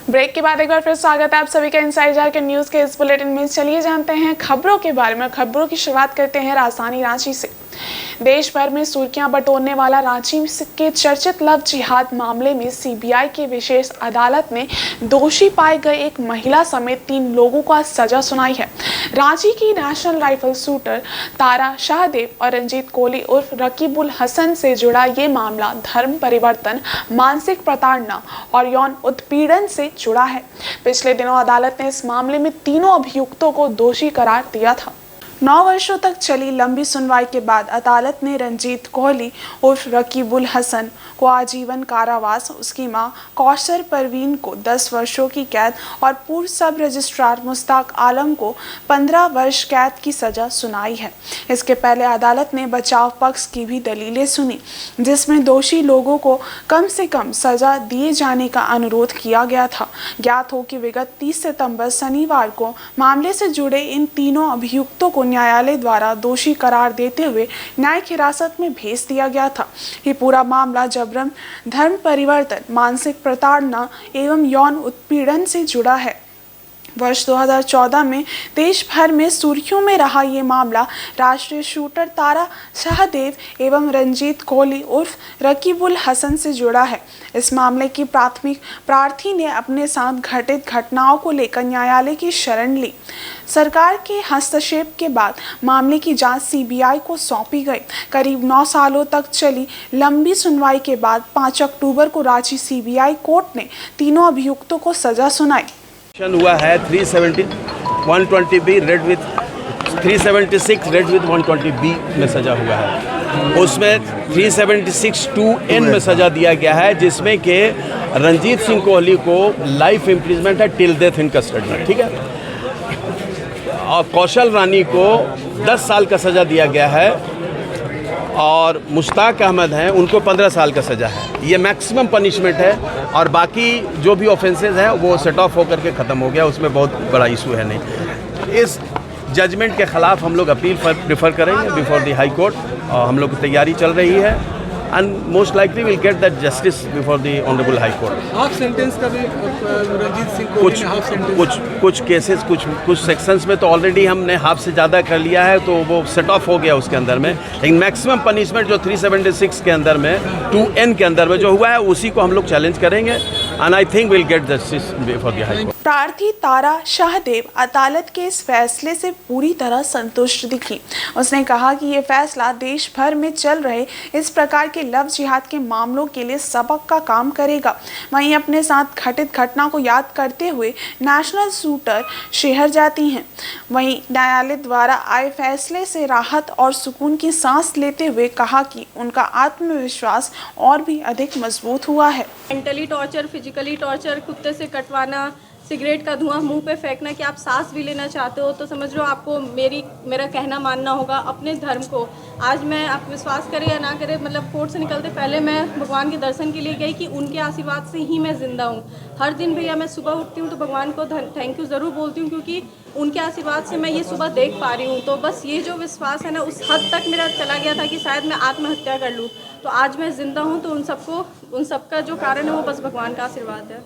Break के बाद एक बार फिर स्वागत है आप सभी का इनसाइडर के न्यूज़ के इस बुलेटिन में। चलिए जानते हैं खबरों के बारे में। खबरों की शुरुआत करते हैं राजधानी रांची से। देश भर में सुर्खियां बटोरने वाला रांची के चर्चित लव जिहाद मामले में सीबीआई की विशेष अदालत ने दोषी पाए गए एक महिला समेत 3 लोगों को सजा सुनाई है। रांची की नेशनल राइफल शूटर तारा शाहदेव और रंजीत कोहली उर्फ रकीबुल हसन से जुड़ा ये मामला धर्म परिवर्तन, मानसिक प्रताड़ना और यौन उत्पीड़न से जुड़ा है। पिछले दिनों अदालत ने इस मामले में तीनों अभियुक्तों को दोषी करार दिया था। 9 वर्षों तक चली लंबी सुनवाई के बाद अदालत ने रंजीत कोहली उर्फ रकीबुल हसन को आजीवन कारावास, उसकी मां कौसर परवीन को 10 वर्षों की कैद और पूर्व सब रजिस्ट्रार मुश्ताक आलम को 15 वर्ष कैद की सजा सुनाई है। इसके पहले अदालत ने बचाव पक्ष की भी दलीलें सुनी, जिसमें दोषी लोगों को कम से कम सजा दिए जाने का अनुरोध किया गया था। ज्ञात हो कि विगत 30 सितंबर शनिवार को मामले से जुड़े इन तीनों अभियुक्तों को न्यायालय द्वारा दोषी करार देते हुए न्यायिक हिरासत में भेज दिया गया था। ये पूरा मामला जबरन, धर्म परिवर्तन, मानसिक प्रताड़ना एवं यौन उत्पीड़न से जुड़ा है। वर्ष 2014 में देश भर में सुर्खियों में रहा ये मामला राष्ट्रीय शूटर तारा शाहदेव एवं रंजीत कोहली उर्फ रकीबुल हसन से जुड़ा है। इस मामले की प्राथमिक प्रार्थी ने अपने साथ घटित घटनाओं को लेकर न्यायालय की शरण ली। सरकार के हस्तक्षेप के बाद मामले की जांच सीबीआई को सौंपी गई। करीब 9 सालों तक चली लंबी सुनवाई के बाद 5 अक्टूबर को रांची सीबीआई कोर्ट ने तीनों अभियुक्तों को सजा सुनाई। हुआ है 370 120B red with 376 red with 120B में सजा हुआ है। उसमें 376 2N में सजा दिया गया है, जिसमें कि रंजीत सिंह कोहली को लाइफ इम्प्रिजमेंट है टिल डेथ इन कस्टडी में, ठीक है। और कौशल रानी को 10 साल का सजा दिया गया है और मुश्ताक अहमद हैं, उनको 15 साल का सज़ा है। ये मैक्सिमम पनिशमेंट है और बाकी जो भी ऑफेंसेस हैं वो सेट ऑफ होकर के ख़त्म हो गया, उसमें बहुत बड़ा इशू है नहीं। इस जजमेंट के ख़िलाफ़ हम लोग अपील प्रेफर करेंगे बिफोर द हाई कोर्ट और हम लोग की तैयारी चल रही है and most likely will get that justice before the honourable high court. Half sentence का भी रंजीत सिंह को कुछ केसेस कुछ सेक्शंस में तो ऑलरेडी हमने हाफ से ज़्यादा कर लिया है, तो वो सेट ऑफ हो गया उसके अंदर में। लेकिन मैक्सिमम पनिशमेंट जो 376 के अंदर में 2N के अंदर में जो हुआ है उसी को हम लोग चैलेंज करेंगे and I think will get justice before the high court. प्रार्थी तारा शाहदेव अदालत के इस फैसले से पूरी तरह संतुष्ट दिखी। उसने कहा कि ये फैसला देश भर में चल रहे इस प्रकार के लव जिहाद के मामलों के लिए सबक का काम करेगा। वहीं अपने साथ घटित घटना को याद करते हुए नेशनल शूटर शहर जाती हैं। वहीं न्यायालय द्वारा आए फैसले से राहत और सुकून की सांस लेते हुए कहा कि उनका आत्मविश्वास और भी अधिक मजबूत हुआ है। मेंटली टॉर्चर, फिजिकली टॉर्चर, कुत्ते से कटवाना, सिगरेट का धुआं मुंह पे फेंकना कि आप सांस भी लेना चाहते हो तो समझ लो आपको मेरा कहना मानना होगा अपने धर्म को। आज मैं, आप विश्वास करें या ना करें, मतलब कोर्ट से निकलते पहले मैं भगवान के दर्शन के लिए गई कि उनके आशीर्वाद से ही मैं ज़िंदा हूँ। हर दिन भैया मैं सुबह उठती हूँ तो भगवान को थैंक यू ज़रूर बोलती हूँ, क्योंकि उनके आशीर्वाद से मैं ये सुबह देख पा रही हूँ। तो बस ये जो विश्वास है ना, उस हद तक मेरा चला गया था कि शायद मैं आत्महत्या कर लूँ, तो आज मैं ज़िंदा हूँ। तो उन सबका जो कारण है वो बस भगवान का आशीर्वाद है।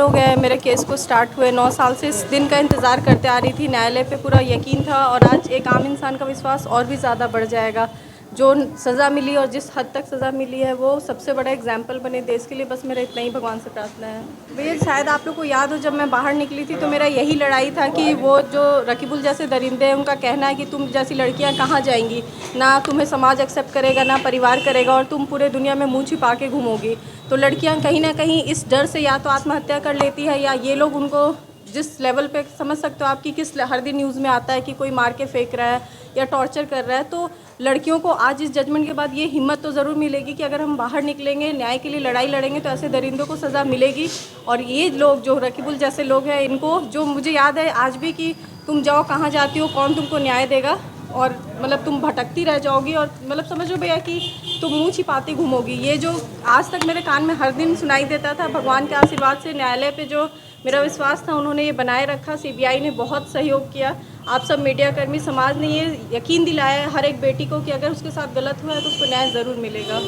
लोग हैं, मेरे केस को स्टार्ट हुए 9 साल से इस दिन का इंतज़ार करते आ रही थी। न्यायालय पे पूरा यकीन था और आज एक आम इंसान का विश्वास और भी ज़्यादा बढ़ जाएगा। जो सज़ा मिली और जिस हद तक सज़ा मिली है वो सबसे बड़ा एग्जाम्पल बने देश के लिए। बस मेरा इतना ही भगवान से प्रार्थना है। भैया शायद आप लोग को याद हो, जब मैं बाहर निकली थी तो मेरा यही लड़ाई था कि वो जो रकीबुल जैसे दरिंदे हैं, उनका कहना है कि तुम जैसी लड़कियां कहाँ जाएंगी, ना तुम्हें समाज एक्सेप्ट करेगा, ना परिवार करेगा, और तुम पूरे दुनिया में मुँह छिपा के घूमोगी। तो लड़कियाँ कहीं ना कहीं इस डर से या तो आत्महत्या कर लेती है, या ये लोग उनको जिस लेवल पे, समझ सकते हो आप कि किस हर दिन न्यूज़ में आता है कि कोई मार के फेंक रहा है या टॉर्चर कर रहा है। तो लड़कियों को आज इस जजमेंट के बाद ये हिम्मत तो ज़रूर मिलेगी कि अगर हम बाहर निकलेंगे, न्याय के लिए लड़ाई लड़ेंगे, तो ऐसे दरिंदों को सज़ा मिलेगी। और ये लोग जो रकीबुल जैसे लोग हैं, इनको, जो मुझे याद है आज भी कि तुम जाओ कहाँ जाती हो, कौन तुमको न्याय देगा, और मतलब तुम भटकती रह जाओगी और मतलब समझो भैया कि तुम मुँह छिपाती घूमोगी। ये जो आज तक मेरे कान में हर दिन सुनाई देता था, भगवान के आशीर्वाद से न्यायालय पे जो मेरा विश्वास था उन्होंने ये बनाए रखा। सीबीआई ने बहुत सहयोग किया। आप सब मीडियाकर्मी समाज ने ये यकीन दिलाया है हर एक बेटी को कि अगर उसके साथ गलत हुआ है तो उसको न्याय ज़रूर मिलेगा।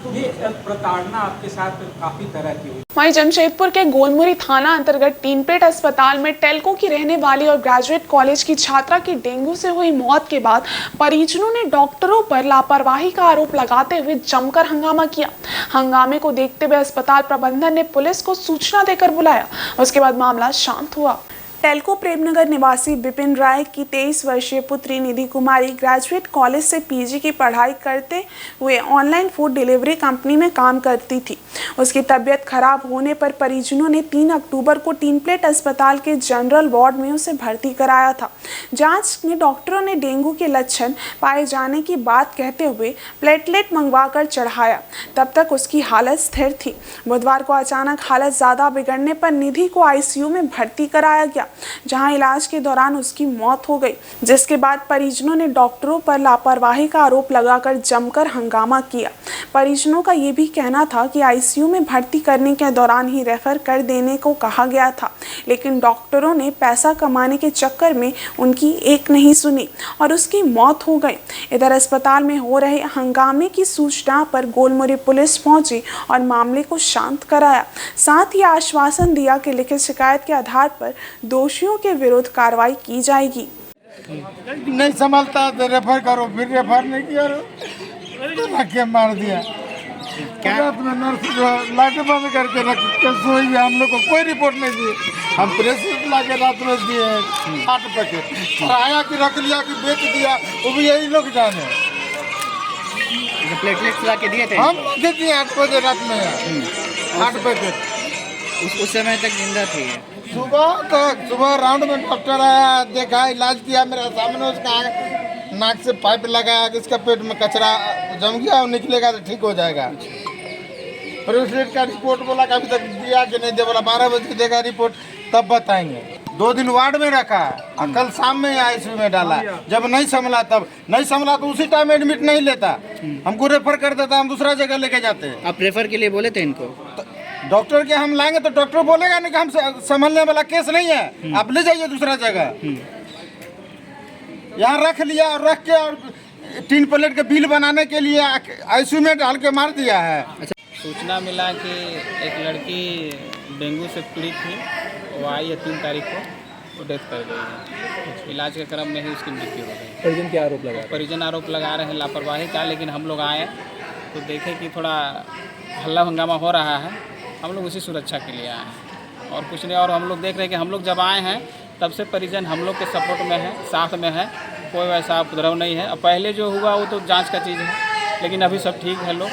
ये प्रताड़ना आपके साथ काफी तरह की हुई। वहीं जमशेदपुर के गोलमुरी थाना अंतर्गत टीनपेट अस्पताल में टेल्को की रहने वाली और ग्रेजुएट कॉलेज की छात्रा की डेंगू से हुई मौत के बाद परिजनों ने डॉक्टरों पर लापरवाही का आरोप लगाते हुए जमकर हंगामा किया। हंगामे को देखते हुए अस्पताल प्रबंधन ने पुलिस को सूचना देकर बुलाया। उसके बाद मामला शांत हुआ। टेल्को प्रेमनगर निवासी विपिन राय की 23 वर्षीय पुत्री निधि कुमारी ग्रेजुएट कॉलेज से पीजी की पढ़ाई करते हुए ऑनलाइन फूड डिलीवरी कंपनी में काम करती थी। उसकी तबीयत खराब होने पर परिजनों ने 3 अक्टूबर को टीनप्लेट अस्पताल के जनरल वार्ड में उसे भर्ती कराया था। जांच में डॉक्टरों ने डेंगू के लक्षण पाए जाने की बात कहते हुए प्लेटलेट मंगवाकर चढ़ाया। तब तक उसकी हालत स्थिर थी। बुधवार को अचानक हालत ज़्यादा बिगड़ने पर निधि को आईसीयू में भर्ती कराया गया, जहां इलाज के दौरान उसकी मौत हो गई, जिसके बाद परिजनों ने डॉक्टरों पर लापरवाही का आरोप लगाकर जमकर हंगामा किया। परिजनों का ये भी कहना था कि आईसीयू में भर्ती करने के दौरान ही रेफर कर देने को कहा गया था, लेकिन डॉक्टरों ने पैसा कमाने के चक्कर में उनकी एक नहीं सुनी और उसकी मौत हो गई। इधर अस्पताल में हो रहे हंगामे की सूचना पर गोलमुरी पुलिस पहुंची और मामले को शांत कराया। साथ ही आश्वासन दिया कि लिखित शिकायत के आधार पर दोषियों के विरुद्ध कार्रवाई की जाएगी। नहीं संभलता तो रेफर करो, फिर रेफर नहीं किया तो मार दिया। क्या रात में नर्स जो लाके बंद करके रख सोई है, हम लोग को कोई रिपोर्ट नहीं दी। हम प्रेस लाके रात में दिए 8 पैकेट आया कि रख लिया कि बेच दिया, वो भी यही लोग जाने। प्लेटलेट्स ला के दिए थे हम दे दिए 8 बजे रात में 8 पैकेट। उस समय तक जिंदा थी। सुबह राउंड में डॉक्टर आया, देखा, इलाज किया मेरा सामने। उसका नाक से पाइप लगाया कि इसका पेट में कचरा जम गया और निकलेगा तो ठीक हो जाएगा। फिर उस रेट का रिपोर्ट बोला कि अभी तक दिया कि नहीं दिया, बोला 12 बजे देगा रिपोर्ट तब बताएंगे। 2 दिन वार्ड में रखा और कल शाम में आईसीयू में डाला। जब नहीं संभला तब नहीं संभला तो उसी टाइम एडमिट नहीं लेता, हमको रेफर कर देता, हम दूसरा जगह लेके जाते। आप रेफर के लिए बोले थे इनको? डॉक्टर के हम लाएंगे तो डॉक्टर बोलेगा नहीं कि हम संभलने वाला केस नहीं है, आप ले जाइए दूसरा जगह। यहाँ रख लिया और रख के और 3 प्लेट के बिल बनाने के लिए आईसीयू में डाल के मार दिया है। सूचना मिला कि एक लड़की डेंगू से पीड़ित थी, वो आई है 3 तारीख को, वो डेथ कर गई है। इलाज के क्रम में ही उसकी मृत्यु हो गई। परिजन क्या आरोप लगा? परिजन आरोप लगा रहे हैं लापरवाही का, लेकिन हम लोग आए तो देखे कि थोड़ा हल्ला हंगामा हो रहा है। हम लोग उसी सुरक्षा के लिए आए हैं और कुछ नहीं। और हम लोग देख रहे हैं कि हम लोग जब आए हैं तब से परिजन हम लोग के सपोर्ट में है, साथ में है, कोई वैसा उपद्रव नहीं है। और पहले जो हुआ वो तो जांच का चीज़ है, लेकिन अभी सब ठीक है लोग।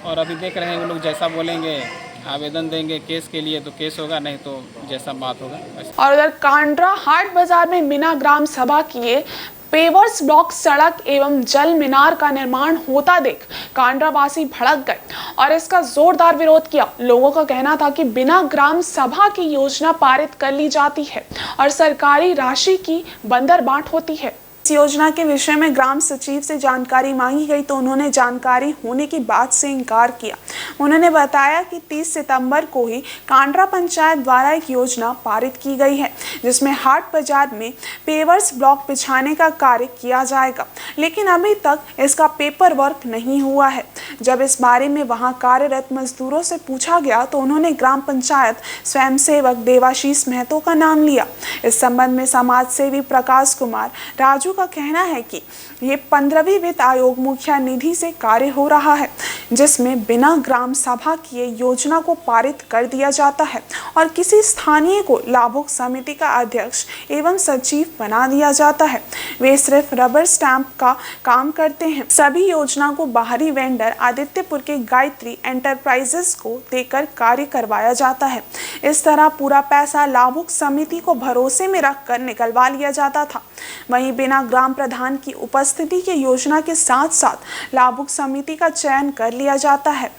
और अभी देख रहे हैं वो लोग जैसा बोलेंगे, आवेदन देंगे केस के लिए तो केस होगा, नहीं तो जैसा बात होगा। और उधर कांड्रा हाट बाजार में बिना ग्राम सभा किए पेवर्स ब्लॉक सड़क एवं जल मीनार का निर्माण होता देख कांड्रावासी भड़क गए और इसका जोरदार विरोध किया। लोगों का कहना था कि बिना ग्राम सभा की योजना पारित कर ली जाती है और सरकारी राशि की बंदरबांट होती है। इस योजना के विषय में ग्राम सचिव से जानकारी मांगी गई तो उन्होंने जानकारी होने की बात से इनकार किया। उन्होंने बताया कि 30 सितंबर को ही कांड्रा पंचायत द्वारा एक योजना पारित की गई है, जिसमें हाट बाजार में पेवर्स ब्लॉक बिछाने का कार्य किया जाएगा, लेकिन अभी तक इसका पेपर वर्क नहीं हुआ है। जब इस बारे में वहां कार्यरत मजदूरों से पूछा गया तो उन्होंने ग्राम पंचायत स्वयंसेवक देवाशीष महतो का नाम लिया। इस संबंध में समाज सेवी प्रकाश कुमार राजू का कहना है कि ये 15वीं वित्त आयोग मुखिया निधि से कार्य हो रहा है, जिसमें बिना ग्राम सभा किए योजना को पारित कर दिया जाता है और किसी स्थानीय को लाभुक समिति का अध्यक्ष एवं सचिव बना दिया जाता है। वे सिर्फ रबर स्टैंप का काम करते हैं। सभी योजना को बाहरी वेंडर आदित्यपुर के गायत्री एंटरप्राइजेस को देकर कार्य करवाया जाता है। इस तरह पूरा पैसा लाभुक समिति को भरोसे में रखकर निकलवा लिया जाता था। वहीं बिना ग्राम प्रधान की उपस्थिति के योजना के साथ साथ लाभुक समिति का चयन कर लिया जाता है।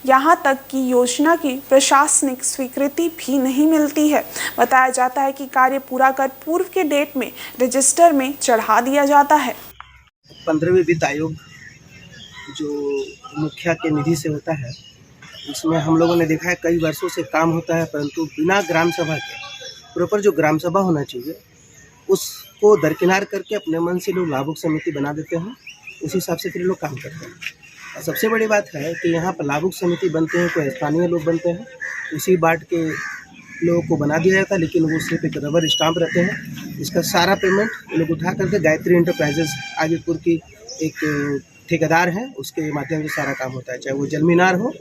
यहाँ तक कि योजना की प्रशासनिक स्वीकृति भी नहीं मिलती है। बताया जाता है कि कार्य पूरा कर पूर्व के डेट में रजिस्टर में चढ़ा दिया जाता है। 15वीं वित्त आयोग जो मुखिया के निधि से होता है, इसमें हम लोगों ने देखा है कई वर्षों से काम होता है, परंतु बिना ग्राम सभा के प्रॉपर जो ग्राम सभा होना चाहिए उसको दरकिनार करके अपने मन से लोग लाभुक समिति बना देते हैं। उस हिसाब से फिर लोग काम करते हैं। सबसे बड़ी बात है कि यहाँ पर लाभुक समिति बनते हैं, कोई स्थानीय लोग बनते हैं, उसी वार्ड के लोगों को बना दिया जाता है, लेकिन वो सिर्फ एक रबर स्टाम्प रहते हैं। इसका सारा पेमेंट ये लोग उठा करके गायत्री एंटरप्राइजेस आदिपुर की एक ठेकेदार है, उसके माध्यम से सारा काम होता है, चाहे वो जल मीनार हो,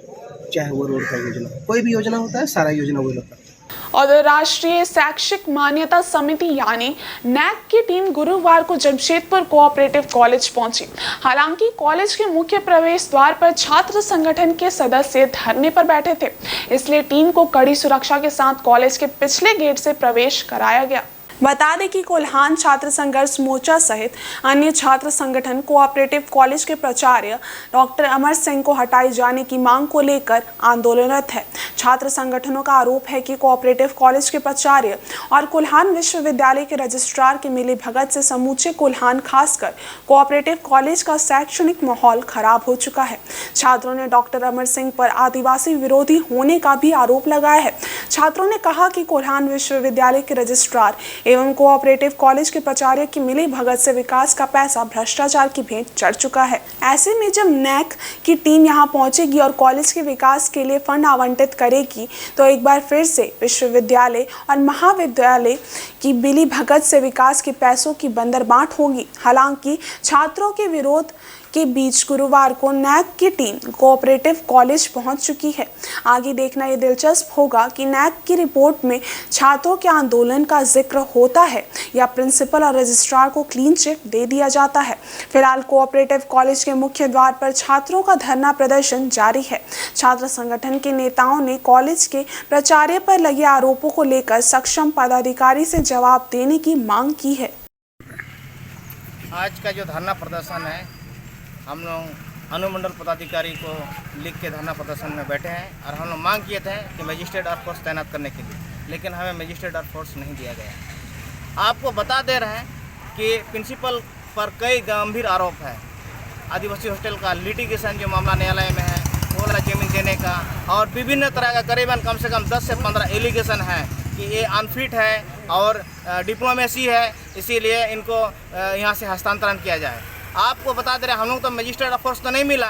चाहे वो रोड का योजना हो, कोई भी योजना होता है, सारा योजना वो लोग करते हैं। और राष्ट्रीय शैक्षिक मान्यता समिति यानी नैक की टीम गुरुवार को जमशेदपुर कोऑपरेटिव कॉलेज पहुंची। हालांकि कॉलेज के मुख्य प्रवेश द्वार पर छात्र संगठन के सदस्य धरने पर बैठे थे, इसलिए टीम को कड़ी सुरक्षा के साथ कॉलेज के पिछले गेट से प्रवेश कराया गया। बता दें कि कोल्हान छात्र संघर्ष मोर्चा सहित अन्य छात्र संगठन कोऑपरेटिव कॉलेज के प्राचार्य डॉक्टर अमर सिंह को हटाए जाने की मांग को लेकर आंदोलनरत है। छात्र संगठनों का आरोप है कि कोऑपरेटिव कॉलेज के प्राचार्य और कोल्हान विश्वविद्यालय के रजिस्ट्रार की मिलीभगत से समूचे कोल्हान खासकर कोऑपरेटिव कॉलेज का शैक्षणिक माहौल खराब हो चुका है। छात्रों ने डॉक्टर अमर सिंह पर आदिवासी विरोधी होने का भी आरोप लगाया है। छात्रों ने कहा कि कोल्हान विश्वविद्यालय के रजिस्ट्रार एवं कोऑपरेटिव कॉलेज के प्राचार्य की मिली भगत से विकास का पैसा भ्रष्टाचार की भेंट चढ़ चुका है। ऐसे में जब नैक की टीम यहां पहुंचेगी और कॉलेज के विकास के लिए फंड आवंटित करेगी तो एक बार फिर से विश्वविद्यालय और महाविद्यालय की मिली भगत से विकास के पैसों की बंदरबांट होगी। हालांकि छात्रों के विरोध के बीच गुरुवार को नैक की टीम कोऑपरेटिव कॉलेज पहुंच चुकी है। आगे देखना ये दिलचस्प होगा कि नैक की रिपोर्ट में छात्रों के आंदोलन का जिक्र होता है या प्रिंसिपल और रजिस्ट्रार को क्लीन चिट दे दिया जाता है। फिलहाल कोऑपरेटिव कॉलेज के मुख्य द्वार पर छात्रों का धरना प्रदर्शन जारी है। छात्र संगठन के नेताओं ने कॉलेज के प्राचार्य पर लगे आरोपों को लेकर सक्षम पदाधिकारी से जवाब देने की मांग की है। आज का जो धरना प्रदर्शन है, हम लोग अनुमंडल पदाधिकारी को लिख के धरना प्रदर्शन में बैठे हैं और हम लोग मांग किए थे कि मजिस्ट्रेट और फोर्स तैनात करने के लिए, लेकिन हमें मजिस्ट्रेट और फोर्स नहीं दिया गया। आपको बता दे रहे हैं कि प्रिंसिपल पर कई गंभीर आरोप है। आदिवासी हॉस्टल का लिटिगेशन जो मामला न्यायालय में है, वो वाला जमीन देने का और विभिन्न तरह का करीबन कम से कम 10 से 15 एलिगेशन है कि ये अनफिट है और डिप्लोमेसी है, इसीलिए इनको यहाँ से हस्तांतरण किया जाए। आपको बता दे रहे हैं हम लोग तो मजिस्ट्रेट और फोर्स तो नहीं मिला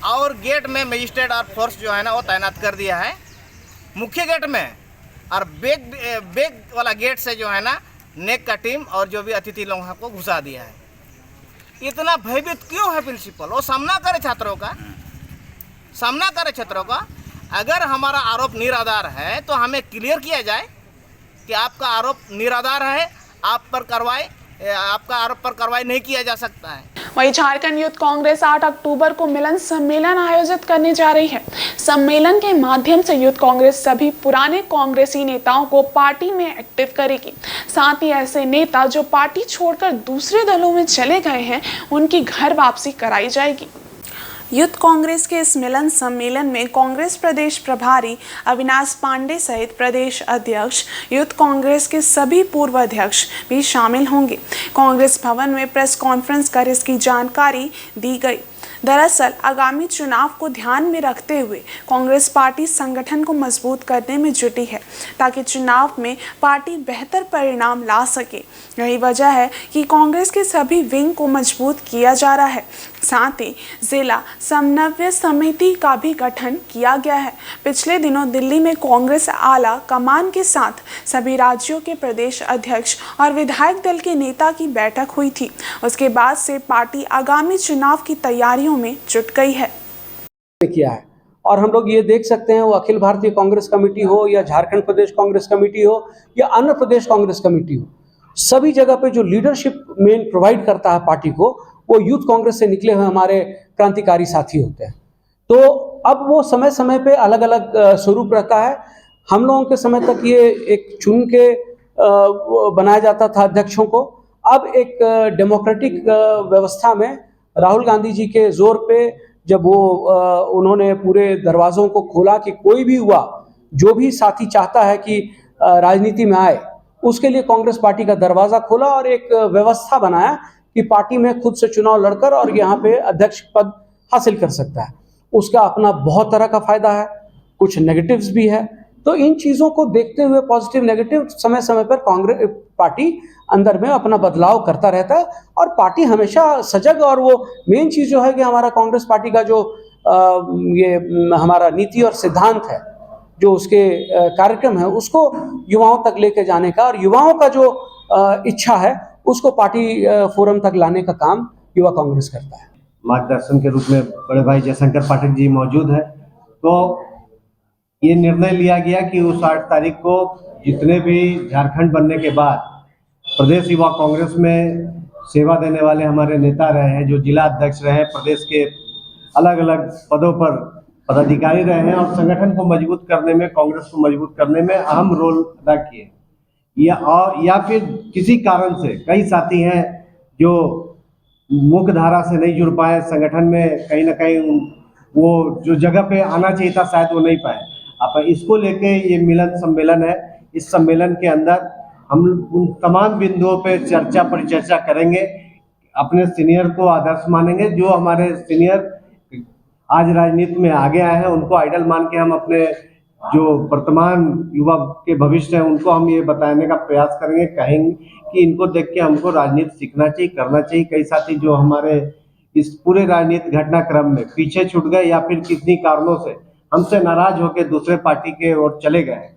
और गेट में मजिस्ट्रेट और फोर्स जो है ना वो तैनात कर दिया है मुख्य गेट में, और बैग वाला गेट से जो है ना नेक का टीम और जो भी अतिथि लोग को घुसा दिया है। इतना भयभीत क्यों है प्रिंसिपल? वो सामना करे छात्रों का, सामना करे छात्रों का। अगर हमारा आरोप निराधार है तो हमें क्लियर किया जाए कि आपका आरोप निराधार है, आपका आरोप पर कार्रवाई नहीं किया जा सकता है। वहीं झारखंड यूथ कांग्रेस 8 अक्टूबर को मिलन सम्मेलन आयोजित करने जा रही है। सम्मेलन के माध्यम से यूथ कांग्रेस सभी पुराने कांग्रेसी नेताओं को पार्टी में एक्टिव करेगी। साथ ही ऐसे नेता जो पार्टी छोड़कर दूसरे दलों में चले गए हैं उनकी घर वापसी कराई जाएगी। यूथ कांग्रेस के इस मिलन सम्मेलन में कांग्रेस प्रदेश प्रभारी अविनाश पांडे सहित प्रदेश अध्यक्ष, यूथ कांग्रेस के सभी पूर्व अध्यक्ष भी शामिल होंगे। कांग्रेस भवन में प्रेस कॉन्फ्रेंस कर इसकी जानकारी दी गई। दरअसल आगामी चुनाव को ध्यान में रखते हुए कांग्रेस पार्टी संगठन को मजबूत करने में जुटी है ताकि चुनाव में पार्टी बेहतर परिणाम ला सके। यही वजह है कि कांग्रेस के सभी विंग को मजबूत किया जा रहा है। साथ ही जिला समन्वय समिति का भी गठन किया गया है। पिछले दिनों दिल्ली में कांग्रेस आला कमान के साथ सभी राज्यों के प्रदेश अध्यक्ष और विधायक दल के नेता की बैठक हुई थी। उसके बाद से पार्टी आगामी चुनाव की तैयारियों में जुट गई है। किया है और हम लोग ये देख सकते हैं वो अखिल भारतीय कांग्रेस कमेटी हो या झारखंड प्रदेश कांग्रेस कमेटी हो या अन्य प्रदेश कांग्रेस कमेटी हो, सभी जगह पे जो लीडरशिप मेन प्रोवाइड करता है पार्टी को, वो यूथ कांग्रेस से निकले हुए हमारे क्रांतिकारी साथी होते हैं। तो अब वो समय समय पे अलग अलग स्वरूप रहता है। हम लोगों के समय तक ये एक चुन के बनाया जाता था अध्यक्षों को। अब एक डेमोक्रेटिक व्यवस्था में राहुल गांधी जी के जोर पे जब वो उन्होंने पूरे दरवाजों को खोला कि कोई भी हुआ जो भी साथी चाहता है कि राजनीति में आए, उसके लिए कांग्रेस पार्टी का दरवाजा खोला और एक व्यवस्था बनाया कि पार्टी में खुद से चुनाव लड़कर और यहाँ पे अध्यक्ष पद हासिल कर सकता है। उसका अपना बहुत तरह का फायदा है, कुछ नेगेटिव्स भी है, तो इन चीज़ों को देखते हुए पॉजिटिव नेगेटिव समय समय पर कांग्रेस पार्टी अंदर में अपना बदलाव करता रहता है और पार्टी हमेशा सजग, और वो मेन चीज़ जो है कि हमारा कांग्रेस पार्टी का जो ये हमारा नीति और सिद्धांत है, जो उसके कार्यक्रम है, उसको युवाओं तक लेके जाने का और युवाओं का जो इच्छा है उसको पार्टी फोरम तक लाने का काम युवा कांग्रेस करता है। मार्गदर्शन के रूप में बड़े भाई जयशंकर पाठक जी मौजूद है, तो ये निर्णय लिया गया कि उस 8 तारीख को जितने भी झारखंड बनने के बाद प्रदेश युवा कांग्रेस में सेवा देने वाले हमारे नेता रहे हैं, जो जिला अध्यक्ष रहे हैं, प्रदेश के अलग अलग पदों पर पदाधिकारी रहे हैं और संगठन को मजबूत करने में, कांग्रेस को मजबूत करने में अहम रोल अदा किए, या फिर किसी कारण से कई साथी हैं जो मुख्य धारा से नहीं जुड़ पाए, संगठन में कहीं ना कहीं वो जो जगह पे आना चाहिए था शायद वो नहीं पाए। अब इसको लेके ये मिलन सम्मेलन है। इस सम्मेलन के अंदर हम उन तमाम बिंदुओं पे परिचर्चा करेंगे, अपने सीनियर को आदर्श मानेंगे, जो हमारे सीनियर आज राजनीति में आगे आए हैं उनको आइडल मान के हम अपने जो वर्तमान युवा के भविष्य है उनको हम ये बताने का प्रयास करेंगे, कहेंगे कि इनको देख के हमको राजनीति सीखना चाहिए, करना चाहिए। कई साथी जो हमारे इस पूरे राजनीतिक घटनाक्रम में पीछे छूट गए या फिर किन्हीं कारणों से हमसे नाराज होकर दूसरे पार्टी के ओर चले गए,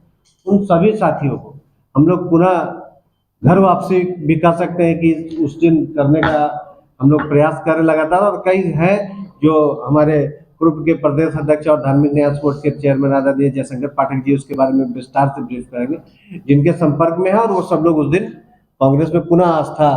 उन सभी साथियों को हम लोग पुनः घर वापसी भी कह सकते हैं कि उस दिन करने का हम लोग प्रयास कर लगातार। और कई हैं जो हमारे ग्रुप के प्रदेश अध्यक्ष और धार्मिक न्यास बोर्ड के चेयरमैन आदरणीय जयशंकर पाठक जी उसके बारे में विस्तार से ब्रीफ करेंगे, जिनके संपर्क में है, और वो सब लोग उस दिन कांग्रेस में पुनः आस्था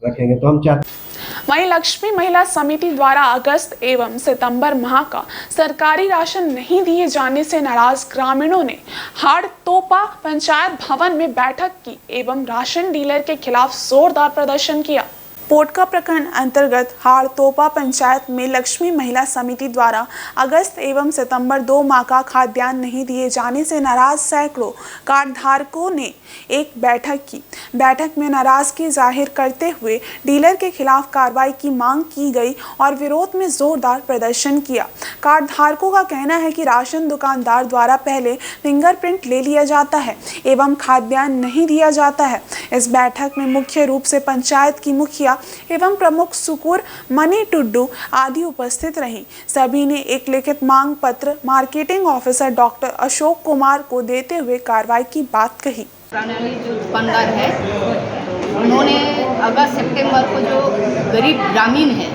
रखेंगे। तो हम चाहते वहीं लक्ष्मी महिला समिति द्वारा अगस्त एवं सितंबर माह का सरकारी राशन नहीं दिए जाने से नाराज ग्रामीणों ने हाड़तोपा पंचायत भवन में बैठक की एवं राशन डीलर के खिलाफ जोरदार प्रदर्शन किया। पोटका प्रखंड अंतर्गत हाड़तोपा पंचायत में लक्ष्मी महिला समिति द्वारा अगस्त एवं सितंबर 2 माह का खाद्यान्न नहीं दिए जाने से नाराज सैकड़ों कार्ड धारकों ने एक बैठक की। बैठक में नाराजगी जाहिर करते हुए डीलर के खिलाफ कार्रवाई की मांग की गई और विरोध में जोरदार प्रदर्शन किया। कार्ड धारकों का कहना है कि राशन दुकानदार द्वारा पहले फिंगरप्रिंट ले लिया जाता है एवं खाद्यान्न नहीं दिया जाता है। इस बैठक में मुख्य रूप से पंचायत की मुखिया एवं प्रमुख सुकुर मनी टुड्डू आदि उपस्थित रहीं। सभी ने एक लिखित मांग पत्र marketing officer doctor Ashok Kumar को देते हुए कार्रवाई की बात कही। जो दुकानदार है उन्होंने अगस्त सितंबर को जो गरीब ग्रामीण है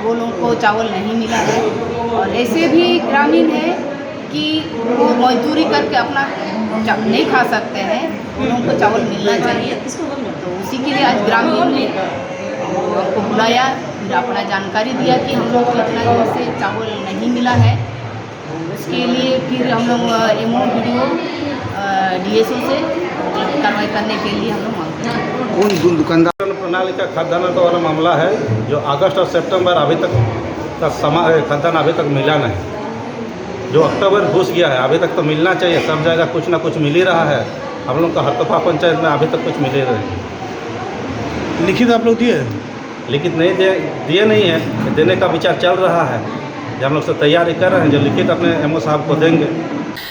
वो लोगों को चावल नहीं मिला है, और ऐसे भी ग्रामीण है कि वो मजदूरी करके अपना नहीं खा सकते हैं, उन लोगों को चावल मिलना चाहिए। तो उसी के लिए आज ग्रामीण ने हमको बुलाया, फिर अपना जानकारी दिया कि हम लोग को इतना दिन से चावल नहीं मिला है। उसके लिए फिर हम लोग एमओ वीडियो डीएसओ से कार्रवाई करने के लिए हम लोग मांगते हैं। उन दुकानदार प्रणाली का खाद्यान्न वाला मामला है जो अगस्त और सितंबर अभी तक का खाद्यान्न अभी तक मिला नहीं। जो अक्टूबर घुस गया है अभी तक तो मिलना चाहिए, सब जगह कुछ ना कुछ मिल ही रहा है। हम लोग का हरतोपा पंचायत में अभी तक कुछ मिल ही रहे। लिखित आप लोग दिए? लिखित नहीं दिए नहीं है, देने का विचार चल रहा है, जो हम लोग से तैयारी कर रहे हैं, जो लिखित अपने एमओ साहब को देंगे।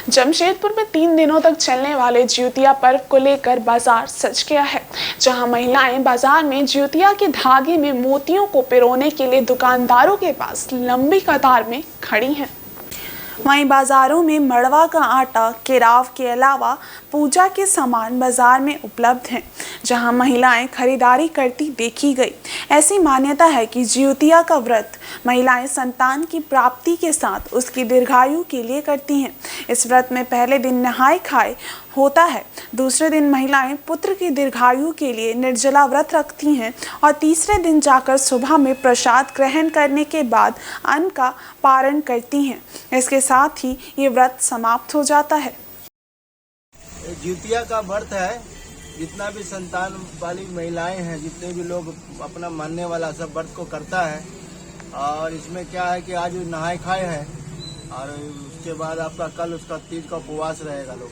जमशेदपुर में 3 दिनों तक चलने वाले ज्योतिया पर्व को लेकर बाजार सज गया है, जहां महिलाएं बाजार में ज्योतिया के धागे में मोतियों को पिरोने के लिए दुकानदारों के पास लंबी कतार में खड़ी हैं। वहीं बाजारों में मड़वा का आटा, केराव के अलावा पूजा के सामान बाजार में उपलब्ध हैं, जहां महिलाएं खरीदारी करती देखी गई। ऐसी मान्यता है कि ज्योतिया का व्रत महिलाएं संतान की प्राप्ति के साथ उसकी दीर्घायु के लिए करती हैं। इस व्रत में पहले दिन नहाए खाए होता है, दूसरे दिन महिलाएं पुत्र की दीर्घायु के लिए निर्जला व्रत रखती हैं और तीसरे दिन जाकर सुबह में प्रसाद ग्रहण करने के बाद अन्न का पारण करती हैं। इसके साथ ही ये व्रत समाप्त हो जाता है। ज्योतिया का व्रत है, जितना भी संतान वाली महिलाएं हैं, जितने भी लोग अपना मानने वाला सब व्रत को करता है। और इसमें क्या है कि आज नहाए खाए है और उसके बाद आपका कल उसका तीज का उपवास रहेगा लोग,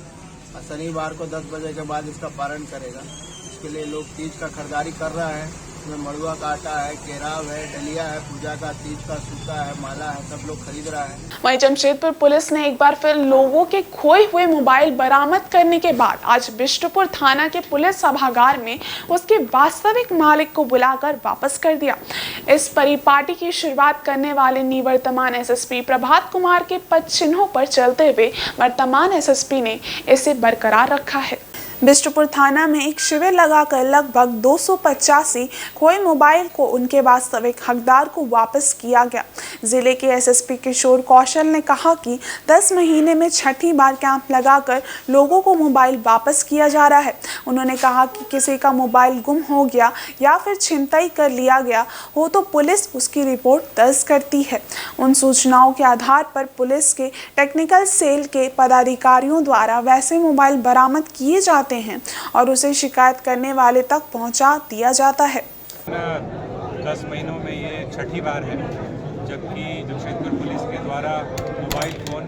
और शनिवार को 10 बजे के बाद इसका पारण करेगा। इसके लिए लोग तीज का खरीदारी कर रहे हैं। इसमें मड़ुआ का आटा है, केराव है, डलिया है, पूजा का, तीज का सूता है, माला है, सब लोग खरीद रहा है। वहीं जमशेदपुर पुलिस ने एक बार फिर लोगों के खोए हुए मोबाइल बरामद करने के बाद आज बिष्टुपुर थाना के पुलिस सभागार में उसके वास्तविक मालिक को बुलाकर वापस कर दिया। इस परिपाटी की शुरुआत करने वाले निवर्तमान एसएसपी प्रभात कुमार के पद चिन्हों पर चलते हुए वर्तमान एसएसपी ने इसे बरकरार रखा है। बिष्टुपुर थाना में एक शिविर लगाकर लगभग 285 खोए मोबाइल को उनके वास्तविक हकदार को वापस किया गया। जिले के एसएसपी किशोर कौशल ने कहा कि 10 महीने में छठी बार कैंप लगाकर लोगों को मोबाइल वापस किया जा रहा है। उन्होंने कहा कि किसी का मोबाइल गुम हो गया या फिर छिनतई कर लिया गया हो तो पुलिस उसकी रिपोर्ट दर्ज करती है। उन सूचनाओं के आधार पर पुलिस के टेक्निकल सेल के पदाधिकारियों द्वारा वैसे मोबाइल बरामद किए जाते हैं और उसे शिकायत करने वाले तक पहुंचा दिया जाता है। 10 महीनों में ये छठी बार है जबकि जमशेदपुर पुलिस के द्वारा मोबाइल फ़ोन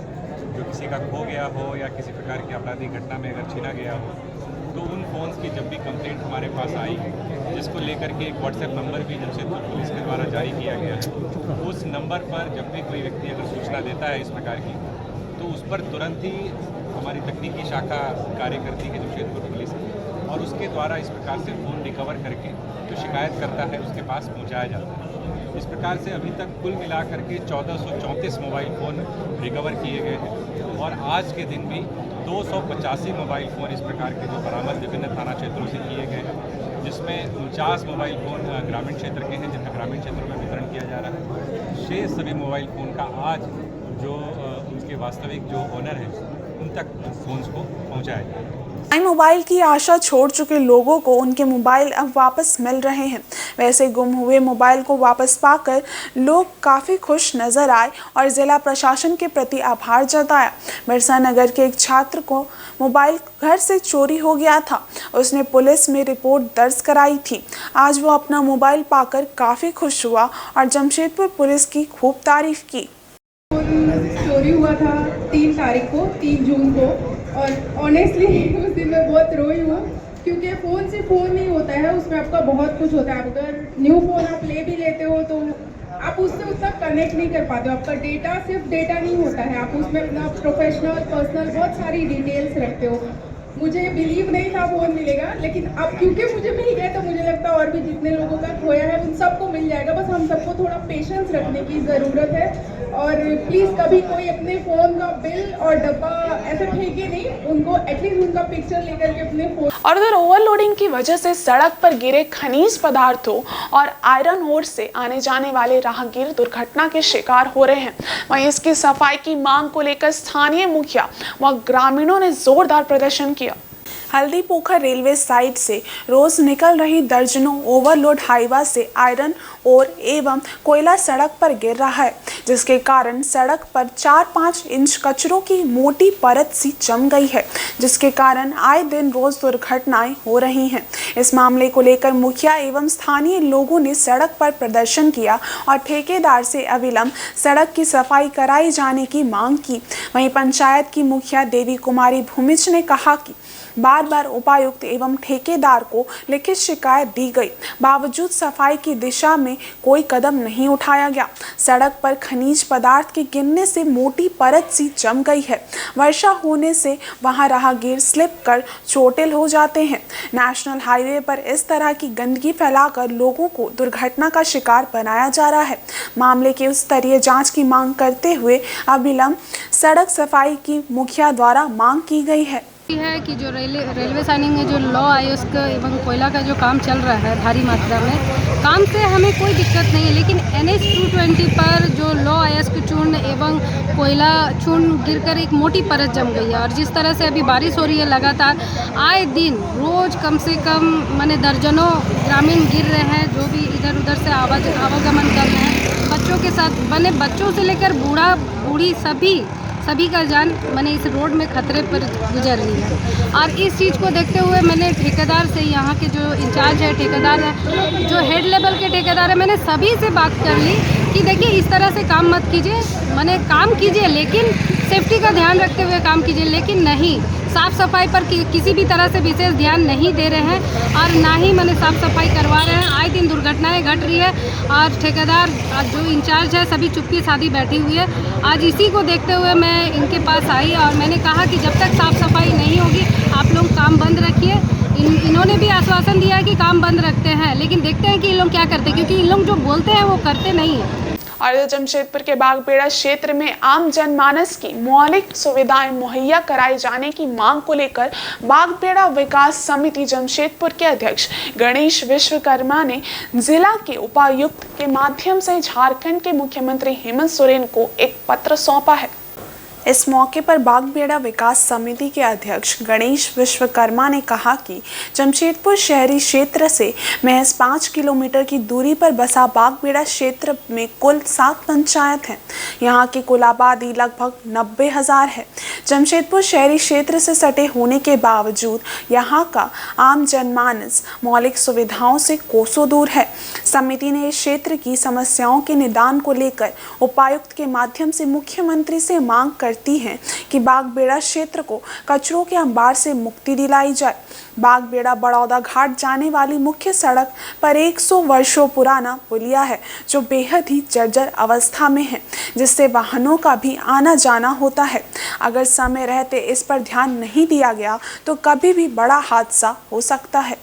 जो किसी का खो गया हो या किसी प्रकार की आपराधिक घटना में अगर छीना गया हो तो उन फ़ोन्स की जब भी कंप्लेंट हमारे पास आई जिसको लेकर के एक व्हाट्सएप नंबर भी जमशेदपुर पुलिस के द्वारा जारी किया गया है। उस नंबर पर जब भी कोई व्यक्ति अगर सूचना देता है इस प्रकार की तो उस पर तुरंत ही हमारी तकनीकी शाखा कार्य करती है जमशेदपुर पुलिस की और उसके द्वारा इस प्रकार से फ़ोन रिकवर करके जो शिकायत करता है उसके पास पहुंचाया जाता है। इस प्रकार से अभी तक कुल मिलाकर के 1434 मोबाइल फ़ोन रिकवर किए गए हैं और आज के दिन भी 285 मोबाइल फ़ोन इस प्रकार के जो बरामद विभिन्न थाना क्षेत्रों से किए गए हैं जिसमें 49 मोबाइल फ़ोन ग्रामीण क्षेत्र के हैं जिनका ग्रामीण क्षेत्रों में वितरण किया जा रहा है। शेष सभी मोबाइल फ़ोन का आज जो उसके वास्तविक जो ओनर है उन तक फ़ोन्स को पहुँचाया जाए। मोबाइल की आशा छोड़ चुके लोगों को उनके मोबाइल अब वापस मिल रहे हैं। वैसे गुम हुए मोबाइल को वापस पाकर लोग काफ़ी खुश नजर आए और जिला प्रशासन के प्रति आभार जताया। बिरसा नगर के एक छात्र को मोबाइल घर से चोरी हो गया था। उसने पुलिस में रिपोर्ट दर्ज कराई थी। आज वो अपना मोबाइल पाकर काफ़ी खुश हुआ और जमशेदपुर पुलिस की खूब तारीफ की। चोरी हुआ था 3 तारीख को, 3 जून को, और ऑनेस्टली उस दिन मैं बहुत रोई हूँ क्योंकि फ़ोन से फ़ोन नहीं होता है, उसमें आपका बहुत कुछ होता है। अगर न्यू फ़ोन आप ले भी लेते हो तो आप उससे उतना कनेक्ट नहीं कर पाते हो। आपका डेटा सिर्फ डेटा नहीं होता है, आप उसमें अपना प्रोफेशनल पर्सनल बहुत सारी डिटेल्स रखते हो। मुझे बिलीव नहीं था फ़ोन मिलेगा, लेकिन अब क्योंकि मुझे मिल गया तो मुझे लगता है और भी जितने लोगों का खोया है उन सबको मिल जाएगा। बस हम सबको थोड़ा पेशेंस रखने की ज़रूरत है और प्लीज़ कभी कोई अपने फ़ोन का बिल और डब्बा ऐसे फेंके नहीं, उनको एटलीस्ट उनका पिक्चर लेकर के अपने फ़ोन। और उधर ओवरलोडिंग की वजह से सड़क पर गिरे खनिज पदार्थों और आयरन ओर से आने जाने वाले राहगीर दुर्घटना के शिकार हो रहे हैं। वहीं इसकी सफाई की मांग को लेकर स्थानीय मुखिया व ग्रामीणों ने जोरदार प्रदर्शन किया। हल्दी पोखर रेलवे साइड से रोज निकल रही दर्जनों ओवरलोड हाईवा से आयरन और एवं कोयला सड़क पर गिर रहा है, जिसके कारण सड़क पर 4-5 इंच कचरों की मोटी परत सी जम गई है, जिसके कारण आए दिन रोज दुर्घटनाएं हो रही हैं। इस मामले को लेकर मुखिया एवं स्थानीय लोगों ने सड़क पर प्रदर्शन किया और ठेकेदार से अविलंब सड़क की सफाई कराई जाने की मांग की। वहीं पंचायत की मुखिया देवी कुमारी भूमिज ने कहा कि बार बार उपायुक्त एवं ठेकेदार को लिखित शिकायत दी गई, बावजूद सफाई की दिशा में कोई कदम नहीं उठाया गया। सड़क पर खनिज पदार्थ के गिरने से मोटी परत सी जम गई है। वर्षा होने से वहां राहगीर स्लिप कर चोटिल हो जाते हैं। नेशनल हाईवे पर इस तरह की गंदगी फैलाकर लोगों को दुर्घटना का शिकार बनाया जा रहा है। मामले की उच्च स्तरीय जांच की मांग करते हुए अविलंब सड़क सफाई की मुखिया द्वारा मांग की गई है कि जो रेलवे साइनिंग में जो लॉ आयुक्त एवं कोयला का जो काम चल रहा है भारी मात्रा में, काम से हमें कोई दिक्कत नहीं है, लेकिन NH 220 पर जो लॉ अयस्क चूर्ण एवं कोयला चूर्ण गिरकर एक मोटी परत जम गई है। और जिस तरह से अभी बारिश हो रही है लगातार, आए दिन रोज कम से कम माने दर्जनों ग्रामीण गिर रहे हैं, जो भी इधर उधर से आवागमन कर रहे हैं। बच्चों के साथ बने बच्चों से लेकर बूढ़ा बूढ़ी सभी का जान मैंने इस रोड में खतरे पर गुजर रही है। और इस चीज़ को देखते हुए मैंने ठेकेदार से, यहाँ के जो इंचार्ज है ठेकेदार है, जो हेड लेवल के ठेकेदार है, मैंने सभी से बात कर ली कि देखिए इस तरह से काम मत कीजिए, मैंने काम कीजिए लेकिन सेफ्टी का ध्यान रखते हुए काम कीजिए। लेकिन नहीं, साफ़ सफाई पर किसी भी तरह से विशेष ध्यान नहीं दे रहे हैं और ना ही मैंने साफ़ सफाई करवा रहे हैं। आए दिन दुर्घटनाएं घट रही है और ठेकेदार जो इंचार्ज है सभी चुप्पी साधी बैठी हुई है। आज इसी को देखते हुए मैं इनके पास आई और मैंने कहा कि जब तक साफ़ सफाई नहीं होगी आप लोग काम बंद रखिए। इन्होंने भी आश्वासन दिया है कि काम बंद रखते हैं, लेकिन देखते हैं कि इन लोग क्या करते हैं, क्योंकि इन लोग जो बोलते हैं वो करते नहीं हैं। और जमशेदपुर के बागबेड़ा क्षेत्र में आम जनमानस की मौलिक सुविधाएं मुहैया कराए जाने की मांग को लेकर बागबेड़ा विकास समिति जमशेदपुर के अध्यक्ष गणेश विश्वकर्मा ने जिला के उपायुक्त के माध्यम से झारखंड के मुख्यमंत्री हेमंत सोरेन को एक पत्र सौंपा है। इस मौके पर बागबेड़ा विकास समिति के अध्यक्ष गणेश विश्वकर्मा ने कहा कि जमशेदपुर शहरी क्षेत्र से महज 5 किलोमीटर की दूरी पर बसा बागबेड़ा क्षेत्र में कुल 7 पंचायत हैं। यहाँ की कुल आबादी लगभग 90,000 है। जमशेदपुर शहरी क्षेत्र से सटे होने के बावजूद यहाँ का आम जनमानस मौलिक सुविधाओं से कोसों दूर है। समिति ने इस क्षेत्र की समस्याओं के निदान को लेकर उपायुक्त के माध्यम से मुख्यमंत्री से मांग करती हैं कि बागबेड़ा क्षेत्र को कचरों के अंबार से मुक्ति दिलाई जाए। बागबेड़ा बड़ौदा घाट जाने वाली मुख्य सड़क पर 100 वर्षों पुराना पुलिया है जो बेहद ही जर्जर अवस्था में है, जिससे वाहनों का भी आना जाना होता है। अगर समय रहते इस पर ध्यान नहीं दिया गया तो कभी भी बड़ा हादसा हो सकता है।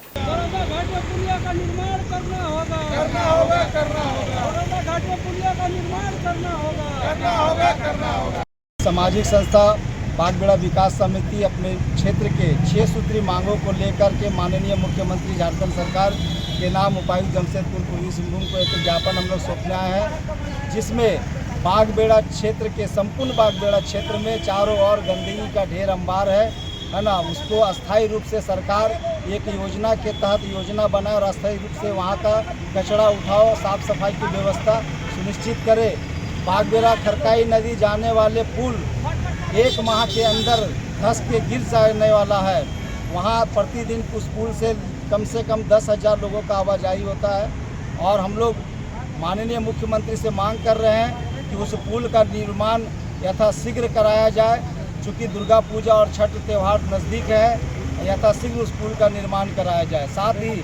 सामाजिक संस्था बागबेड़ा विकास समिति अपने क्षेत्र के 6 सूत्री मांगों को लेकर के माननीय मुख्यमंत्री झारखंड सरकार के नाम उपायुक्त जमशेदपुर पूर्वी सिंहभूम को एक ज्ञापन हम लोग सौंपने आए हैं, जिसमें बागबेड़ा क्षेत्र के संपूर्ण बागबेड़ा क्षेत्र में चारों ओर गंदगी का ढेर अंबार है ना। उसको अस्थायी रूप से सरकार एक योजना के तहत योजना बनाए और अस्थायी रूप से वहाँ का कचरा उठाओ, साफ सफाई की व्यवस्था सुनिश्चित करे। बागबेड़ा खरकाई नदी जाने वाले पुल 1 माह के अंदर धंस के गिर जाने वाला है। वहाँ प्रतिदिन उस पुल से कम 10,000 लोगों का आवाजाही होता है और हम लोग माननीय मुख्यमंत्री से मांग कर रहे हैं कि उस पुल का निर्माण यथाशीघ्र कराया जाए। चूँकि दुर्गा पूजा और छठ त्यौहार नज़दीक है, यथाशीघ्र उस पुल का निर्माण कराया जाए। साथ ही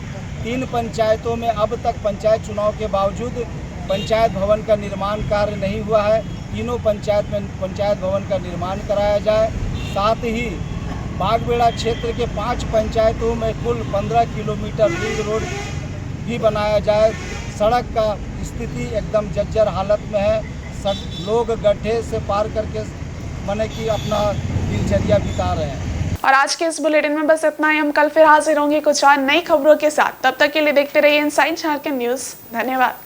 3 पंचायतों में अब तक पंचायत चुनाव के बावजूद पंचायत भवन का निर्माण कार्य नहीं हुआ है। तीनों पंचायत में पंचायत भवन का निर्माण कराया जाए। साथ ही बागबेड़ा क्षेत्र के 5 पंचायतों में कुल 15 किलोमीटर रिंग रोड भी बनाया जाए। सड़क का स्थिति एकदम जर्जर हालत में है। सब लोग गड्ढे से पार करके माने कि अपना दिनचर्या बिता रहे हैं। और आज के इस बुलेटिन में बस इतना ही। हम कल फिर हाजिर होंगे कुछ और नई खबरों के साथ। तब तक के लिए देखते रहिए इनसाइड झारखंड न्यूज़। धन्यवाद।